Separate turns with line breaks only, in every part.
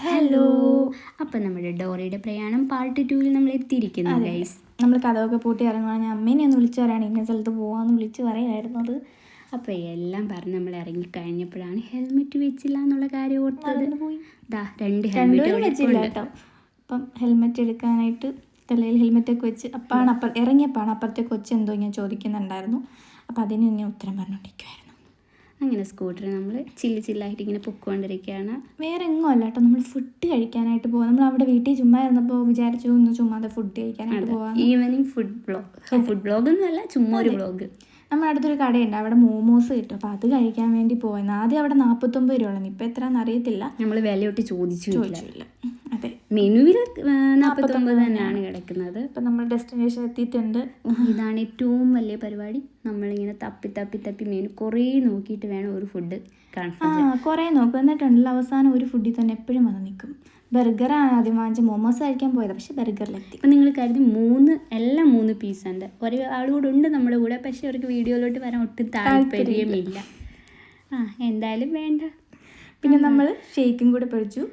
Hello. അപ്പം നമ്മുടെ ഡോറയുടെ പ്രയാണം പാർട്ട് 2 നമ്മൾ എത്തിയിരിക്കുന്നു ഗൈസ്.
നമ്മൾ കഥയൊക്കെ പൂട്ടി ഇറങ്ങുവാണ്. ഞാൻ അമ്മേനെ ഒന്ന് വിളിച്ചു പറയാൻ ഇന്ന സ്ഥലത്ത് പോകാമെന്ന് വിളിച്ച് പറയുമായിരുന്നത്.
അപ്പോൾ എല്ലാം പറഞ്ഞ് നമ്മൾ ഇറങ്ങിക്കഴിഞ്ഞപ്പോഴാണ് ഹെൽമെറ്റ് വെച്ചില്ല എന്നുള്ള കാര്യം ഓർത്തത്.
പോയി
രണ്ട് ഹെൽമെറ്റ്
വെച്ചില്ല കേട്ടോ. അപ്പം ഹെൽമെറ്റ് എടുക്കാനായിട്ട് തലയിൽ ഹെൽമെറ്റൊക്കെ വെച്ച് ഇറങ്ങിയപ്പോഴാണ് അപ്പുറത്തെ കൊച്ച് എന്തോ ഞാൻ ചോദിക്കുന്നുണ്ടായിരുന്നു. അപ്പോൾ അതിന് ഞാൻ ഉത്തരം പറഞ്ഞുകൊണ്ടിരിക്കുമായിരുന്നു.
അങ്ങനെ സ്കൂട്ടർ നമ്മൾ ചില്ലായിട്ട് ഇങ്ങനെ പൊയ്ക്കൊണ്ടിരിക്കുകയാണ്.
വേറെ എങ്ങും അല്ല കേട്ടോ, നമ്മൾ ഫുഡ് കഴിക്കാനായിട്ട് പോകാം. നമ്മൾ അവിടെ വീട്ടിൽ ചുമ്മാ ഇരുന്നപ്പോൾ വിചാരിച്ചു ഒന്ന് ചുമ്മാതെ ഫുഡ് കഴിക്കാനായിട്ട് പോകാം.
ഈവനിങ് ഫുഡ് ബ്ലോഗൊന്നും അല്ല, ചുമ്മാ ഒരു ബ്ലോഗ്.
നമ്മുടെ അടുത്തൊരു കടയുണ്ട്, അവിടെ മോമോസ് കിട്ടും. അപ്പോൾ അത് കഴിക്കാൻ വേണ്ടി പോയെന്ന്. ആദ്യം അവിടെ 49 രൂപ ഉള്ളത്, ഇപ്പം എത്രയാണെന്ന് അറിയത്തില്ല.
നമ്മൾ വിലയൊട്ട് ചോദിച്ചില്ല.
അതെ,
മെനുവിൽ 49 തന്നെയാണ് കിടക്കുന്നത്.
ഇപ്പം നമ്മൾ ഡെസ്റ്റിനേഷൻ എത്തിയിട്ടുണ്ട്.
ഇതാണ് ഏറ്റവും വലിയ പരിപാടി. നമ്മളിങ്ങനെ തപ്പി മെനു കുറേ നോക്കിയിട്ട് വേണം ഒരു ഫുഡ് കൺഫേം.
കുറേ നോക്കും, എന്നിട്ടുണ്ടല്ലോ അവസാനം ഒരു ഫുഡിൽ തന്നെ എപ്പോഴും വന്ന് നിൽക്കും. ബർഗറാണ് ആദ്യം വാങ്ങിച്ച് മോമോസ് കഴിക്കാൻ പോയത്, പക്ഷെ ബർഗറിലെത്തി.
അപ്പം നിങ്ങൾ കരുതി എല്ലാം 3 പീസുണ്ട്. ഒരാളുകൂടെ ഉണ്ട് നമ്മുടെ കൂടെ, പക്ഷെ അവർക്ക് വീഡിയോയിലോട്ട് വരാൻ ഒട്ടും താല്പര്യമില്ല. എന്തായാലും വേണ്ട.
പിന്നെ നമ്മൾ ഷേക്കും കൂടെ പഠിച്ചു.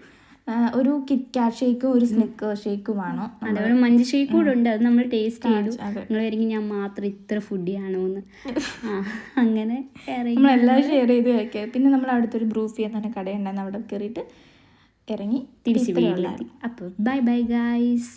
ഒരു കിറ്റ്കാറ്റ് ഷേക്കും ഒരു സ്നിക്കർ ഷേക്കുമാണ്.
അതേപോലെ മഞ്ച് ഷേക്കും കൂടെ ഉണ്ട്, അത് നമ്മൾ ടേസ്റ്റ് ചെയ്തു. നിങ്ങൾ വരെങ്കിൽ ഞാൻ മാത്രം ഇത്ര ഫുഡിയാണോ എന്ന്. അങ്ങനെ
നമ്മളെല്ലാം ഷെയർ ചെയ്ത് കഴിക്കുക. പിന്നെ നമ്മൾ അടുത്തൊരു ബ്രൂഫി എന്ന് പറഞ്ഞ കടയുണ്ടായിരുന്നു, അവിടെ കയറിയിട്ട് ഇറങ്ങി
തിരിച്ച് വീട്ടിലെത്തി. അപ്പോൾ ബൈ ഗൈസ്.